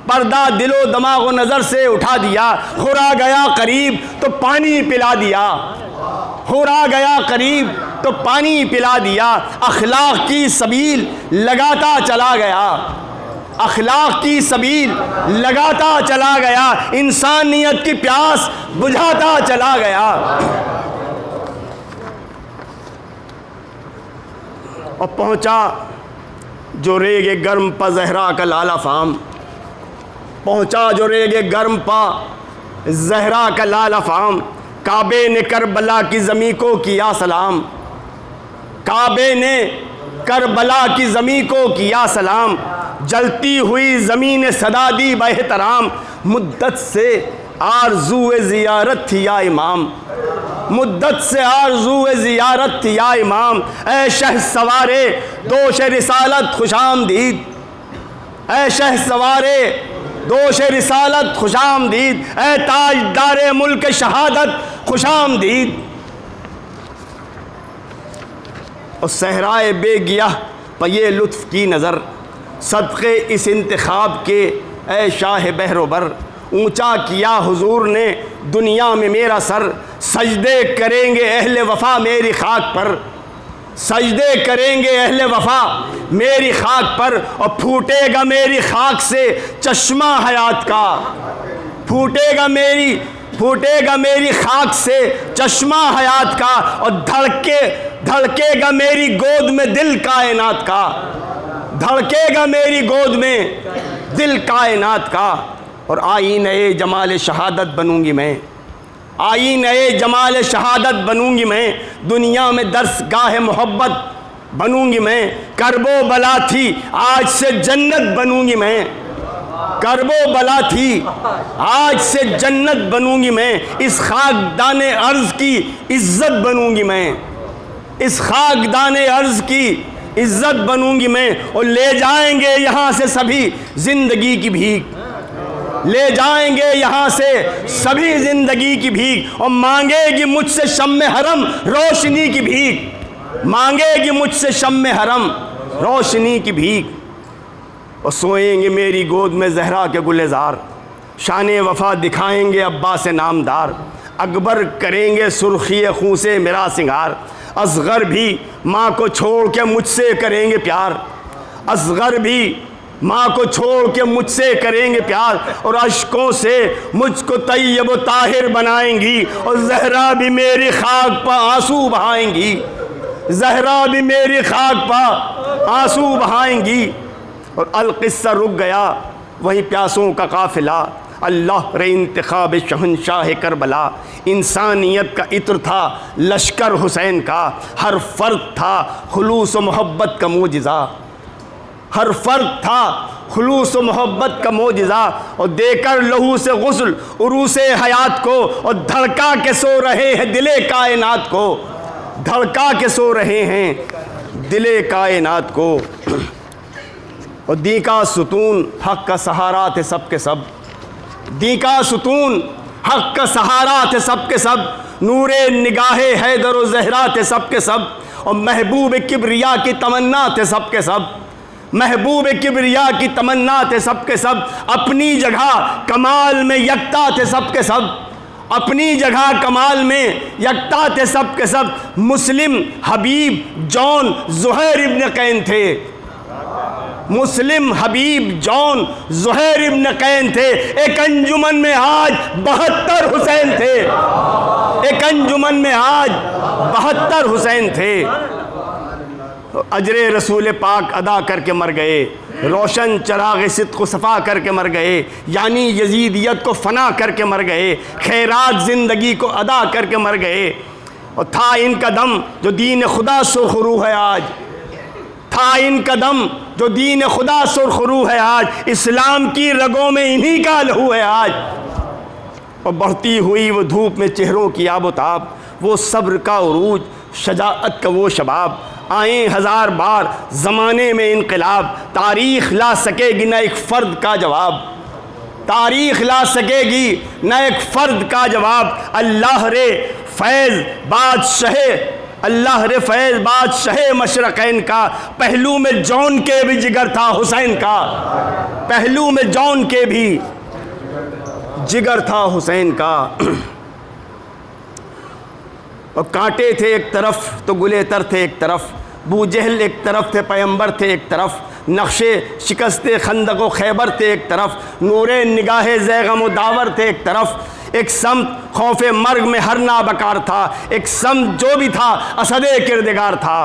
पर्दा दिलो दिमाग व नज़र से उठा दिया। हो रहा गया करीब तो पानी पिला दिया, हो रहा गया करीब तो पानी पिला दिया। अखलाक की सबील लगाता चला गया, अखलाक की सबील लगाता चला गया। इंसानियत की प्यास बुझाता चला गया। और पहुँचा जो रेगे गर्म पा जहरा का लाला फाम, पहुँचा जो रेगे गर्म पा जहरा का लाला फाम। काबे ने करबला की ज़मीं को किया सलाम, काबे ने करबला की ज़मीं को किया सलाम। जलती हुई ज़मीन ने सदा दी बेहतराम। मुद्दत से आरज़ू ज़ियारत थी या इमाम, मुद्दत से आरज़ू ज़ियारत थी या इमाम। ऐ शह सवारे दोश रिसालत खुशामदीद, ऐ शह सवारे दोश रिसालत खुशामदीद। ऐ ताजदारे मुल्क शहादत खुशामदीद। और सहराए बेगियाह पर ये लुत्फ़ की नज़र, सदक़े इस इंतखाब के ऐ शाह बहरोबर। ऊंचा किया हुजूर ने दुनिया में मेरा सर, सजदे करेंगे अहले वफ़ा मेरी खाक पर, सजदे करेंगे अहले वफ़ा मेरी खाक पर। और फूटेगा मेरी खाक से चश्मा हयात का, फूटेगा मेरी खाक से चश्मा हयात का। और धड़केगा मेरी गोद में दिल कायनात का, धड़केगा मेरी गोद में दिल कायनात का। और आईने जमाल शहादत बनूंगी मैं, आईने जमाल शहादत बनूंगी मैं। दुनिया में दर्सगाह मोहब्बत बनूंगी मैं। करबो बला थी आज से जन्नत बनूंगी मैं, करबो बला थी आज से जन्नत बनूंगी मैं। इस खाकदाने अर्ज़ की इज़्ज़त बनूंगी मैं, इस खाकदाने अर्ज़ की इज़्ज़त बनूंगी मैं। और ले जाएंगे यहाँ से सभी ज़िंदगी की भीख, ले जाएंगे यहाँ से सभी ज़िंदगी की भीख। और मांगेगी मुझसे शम्मे हरम रोशनी की भीख, मांगेगी मुझसे शम्मे हरम रोशनी की भीख। और सोएंगे मेरी गोद में ज़हरा के गुलजार, शान वफ़ा दिखाएंगे अब्बास नामदार। अकबर करेंगे सुर्खी खून से मेरा सिंगार। असग़र भी माँ को छोड़ के मुझसे करेंगे प्यार, असग़र भी माँ को छोड़ के मुझसे करेंगे प्यार। और अश्कों से मुझको तैयब व ताहिर बनाएंगी। और ज़हरा भी मेरी खाक पर आंसू बहाएंगी, ज़हरा भी मेरी खाक पर आंसू बहाएंगी। और अलक़िस्सा रुक गया वही प्यासों का काफ़िला। अल्लाह रे इंतखाब शहंशाह करबला। इंसानियत का इत्र था लश्कर हुसैन का, हर फ़र्द था खुलूस व मोहब्बत का मोजिज़ा, हर फ़र्द था खुलूस व मोहब्बत का मोजिज़ा। और देकर लहू से गुस्ल उरूसे हयात को, और धड़का के सो रहे हैं दिले कायनात को, धड़का के सो रहे हैं दिले कायनात को। और दी का सुतून हक़ का सहारा थे सब के सब, दी का सुतून हक़ का सहारा थे सब के सब। नूरे निगाहे हैदर व ज़हरा थे सब के सब। और महबूब किबरिया की तमन्ना थे सब के सब, महबूब किबरिया की तमन्ना थे सब के सब। अपनी जगह कमाल में यकता थे सब के सब, अपनी जगह कमाल में यकता थे सब के सब। मुस्लिम हबीब जॉन ज़ुहैर इब्न कैन थे, मुस्लिम हबीब जॉन ज़ुहैर इब्न कैन थे। एक अंजुमन में आज 72 हुसैन थे, एक अंजुमन में आज 72 हुसैन थे। अजरे रसूल पाक अदा करके मर गए, रोशन चराग़ सिद्क़ सफ़ा करके मर गए, यानी यजीदियत को फ़ना करके मर गए, खैरात ज़िंदगी को अदा करके मर गए। और था इनका दम जो दीन खुदा सुरखरू है आज, था इनका दम जो दीन खुदा सुरखरू है आज। इस्लाम की रगों में इन्हीं का लहू है आज। और बढ़ती हुई वो धूप में चेहरों की आबोताब, वो सब्र का उरूज, शजाअत का वो शबाब। आए हज़ार बार ज़माने में इनकलाब, तारीख़ ला सकेगी न एक फ़र्द का जवाब, तारीख़ ला सकेगी न एक फ़र्द का जवाब। अल्लाह रे फैज़ बादशाह अल्लाह रे फैज़ बादशाह मशरक़ैन का, पहलू में जौन के भी जिगर था हुसैन का, पहलू में जौन के भी जिगर था हुसैन का। और कांटे थे एक तरफ तो गुलेतर थे एक तरफ, बू जहल एक तरफ थे पैगंबर थे एक तरफ, नक्शे शिकस्ते खंदक व खैबर थे एक तरफ, नूरे निगाहे ज़ैगम व दावर थे एक तरफ, एक समत खौफे मर्ग में हर नाबकार था, एक समत जो भी था असदे किरदगार था।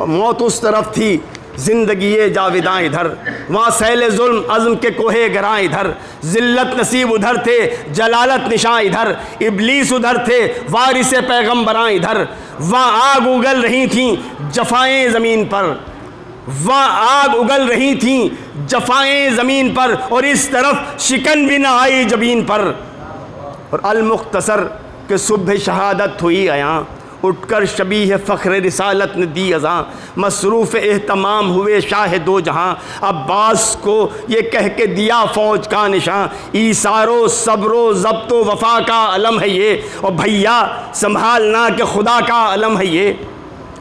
और मौत उस तरफ थी, ज़िंदगी ये जाविदां इधर, वहाँ सैल जुल्म अज़्म के कोहे गरां इधर, ज़िल्लत नसीब उधर थे, जलालत निशां इधर, इब्लीस उधर थे, वारिस पैगम्बरां इधर। वहाँ आग उगल रही थीं जफ़ाएँ ज़मीन पर, वहाँ आग उगल रही थीं जफ़ाएँ ज़मीन पर, और इस तरफ शिकन भी ना आई जबीन पर। और अल-मुख्तसर के सुबह शहादत हुई आया, उठकर शबीह फ़ख्र रिसालत ने दी अज़ां, मसरूफ़ एहतमाम हुए शाह दो जहाँ, अब्बास को ये कह के दिया फ़ौज का निशान, ईसारो सब्रो ज़ब्तो वफ़ा का अलम है ये, और भैया संभालना के खुदा का अलम है ये।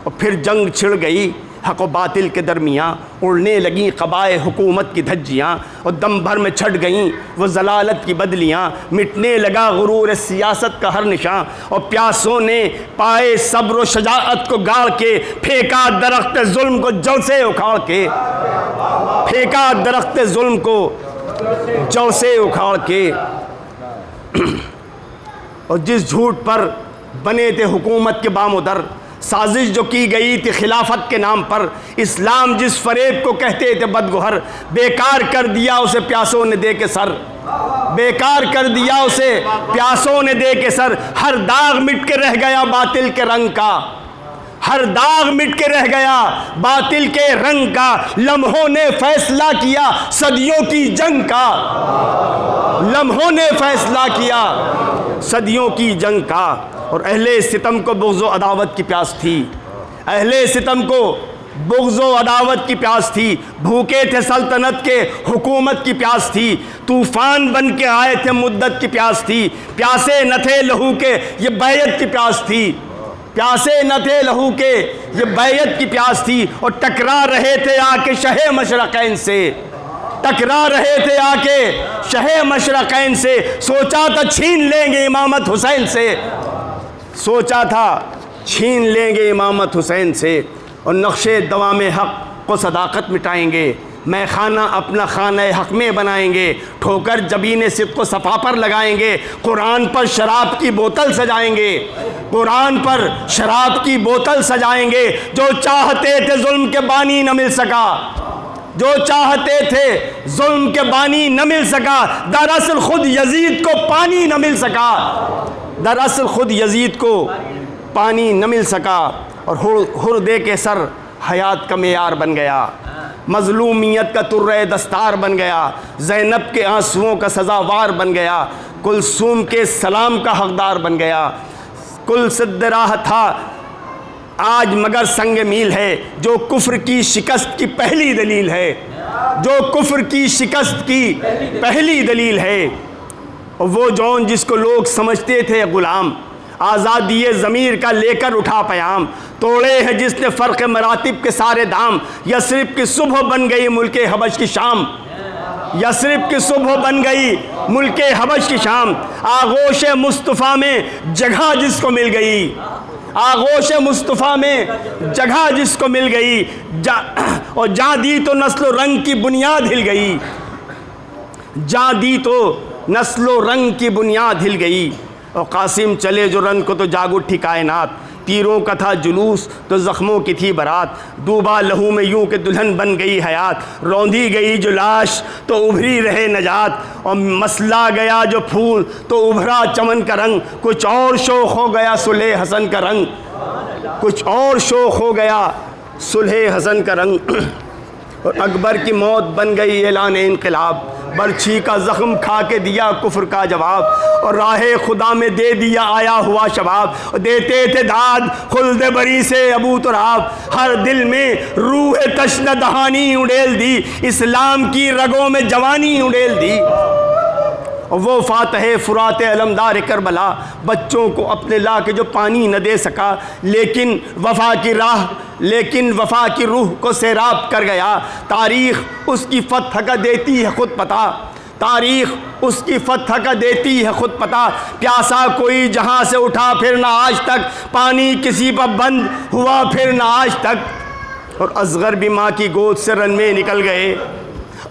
और फिर जंग छिड़ गई हक़ व बातिल के दरमियाँ, उड़ने लगीं क़बाए हुकूमत की धज्जियाँ, और दम भर में छट गईं वो ज़लालत की बदलियाँ, मिटने लगा गुरूर सियासत का हर निशान, और प्यासों ने पाए सब्र व शजाअत को गाड़ के, फेंका दरख्त जुल्म को जड़ से उखाड़ के, फेंका दरख्त जुल्म को जड़ से उखाड़ के। और जिस झूठ पर बने थे हुकूमत के बामुदर, साजिश जो की गई थी खिलाफत के नाम पर, इस्लाम जिस फरेब को कहते थे बदगुहर, बेकार कर दिया उसे प्यासों ने दे के सर, बेकार कर दिया उसे प्यासों ने दे के सर। हर दाग मिट के रह गया बातिल के रंग का, हर दाग मिट के रह गया बातिल के रंग का, लम्हों ने फैसला किया सदियों की जंग का, लम्हों ने फैसला किया सदियों की जंग का। और अहले सितम को बुग़्ज़ व अदावत की प्यास थी, अहले सितम को बुग़्ज़ व अदावत की प्यास थी, भूखे थे सल्तनत के हुकूमत की प्यास थी, तूफ़ान बन के आए थे मुद्दत की प्यास थी, प्यासे न थे लहू के ये बैयत की प्यास थी, प्यासे न थे लहू के ये बैयत की प्यास थी। और टकरा रहे थे आके शहे मशरक़ैन से, टकरा रहे थे आके शहे मशरक़ैन से, सोचा था छीन लेंगे इमामत हुसैन से, सोचा था छीन लेंगे इमामत हुसैन से। और नक्शे दवाम हक़ को सदाकत मिटाएंगे, मैं खाना अपना खाना हक़ में बनाएंगे, ठोकर जबीन सिद्क़ को सफ़ा पर लगाएंगे, कुरान पर शराब की बोतल सजाएंगे, कुरान पर शराब की बोतल सजाएंगे। जो चाहते थे जुल्म के बानी न मिल सका, जो चाहते थे जुल्म के बानी न मिल सका, दरअसल खुद यजीद को पानी न मिल सका, दरअसल खुद यजीद को पानी न मिल सका। और हुर दे के सर हयात का मेयार बन गया, मज़लूमियत का तुर्रे दस्तार बन गया, ज़ैनब के आंसुओं का सज़ावार बन गया, कुलसूम के सलाम का हक़दार बन गया। कुल सिद्द राह था आज मगर संग मील है, जो कुफ्र की शिकस्त की पहली दलील है, जो कुफ्र की शिकस्त की पहली दलील है। और वो जौन जिसको लोग समझते थे ग़ुलाम, आज़ादी ज़मीर का लेकर उठा पयाम, तोड़े हैं जिसने फ़र्क़ मरातिब के सारे दाम, यस्रिब की सुबह बन गई मुल्के हबश की शाम, यस्रिब की सुबह बन गई मुल्के हबश की शाम। आगोश मुस्तफ़ा में जगह जिसको मिल गई, आगोश मुस्तफ़ा में जगह जिसको मिल गई, और जा दी तो नस्ल रंग की बुनियाद हिल गई, जा दी तो नस्लो रंग की बुनियाद हिल गई। और कासिम चले जो रंग को तो जाग उठी कायनात, तीरों का था जुलूस तो ज़ख्मों की थी बारात, डूबा लहू में यूं के दुल्हन बन गई हयात, रौंदी गई जो लाश तो उभरी रहे नजात, और मसला गया जो फूल तो उभरा चमन का रंग, कुछ और शोख हो गया सुलह हसन का रंग, कुछ और शोख हो गया सुलह हसन का रंग। और अकबर की मौत बन गई ऐलान इनकलाब, बर्छी का ज़ख्म खा के दिया कुफ्र का जवाब, और राहे खुदा में दे दिया आया हुआ शबाब, और देते थे दाद खुल्द बरी से अबू तुराब, हर दिल में रूह तश्न दहानी उड़ेल दी, इस्लाम की रगों में जवानी उड़ेल दी। वो फातह फुरात अलमदार करबला, बच्चों को अपने ला के जो पानी न दे सका, लेकिन वफ़ा की रूह को सैराब कर गया। तारीख़ उसकी फतह का देती है खुद पता, तारीख़ उसकी फतह का देती है खुद पता। प्यासा कोई जहाँ से उठा फिर ना आज तक, पानी किसी पर बंद हुआ फिर ना आज तक। और असगर भी माँ की गोद से रन में निकल गए,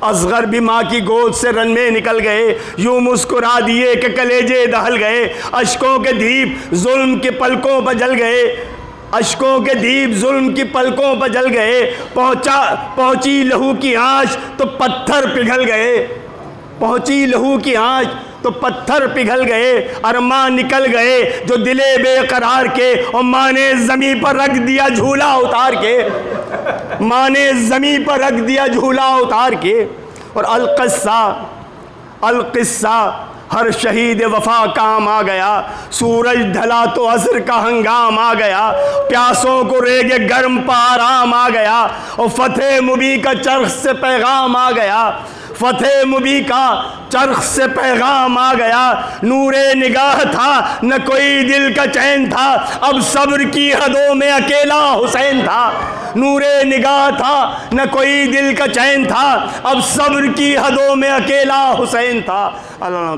असगर भी माँ की गोद से रन में निकल गए। यूँ मुस्कुरा दिए कि कलेजे दहल गए, अश्कों के दीप जुल्म की पलकों पर जल गए, अश्कों के दीप जुल्म की पलकों पर जल गए। पहुँची लहू की आँच तो पत्थर पिघल गए, पहुँची लहू की आँच तो पत्थर पिघल गए। अरमान निकल गए जो दिले बेकरार के, और माँ ने ज़मीं पर रख दिया झूला उतार के, माँ ने ज़मीं पर रख दिया झूला उतार के। और अलक़िस्सा हर शहीद वफ़ा काम आ गया, सूरज ढला तो असर का हंगाम आ गया, प्यासों को रेगे गर्म पर आराम आ गया। और फ़तेह मुबी का चरख से पैगाम आ गया, फ़तेह मुबी का चरख से पैगाम आ गया। नूरे निगाह था न कोई दिल का चैन था, अब सब्र की हदों में अकेला हुसैन था। नूरे निगाह था न कोई दिल का चैन था, अब सब्र की हदों में अकेला हुसैन था। अल्लाह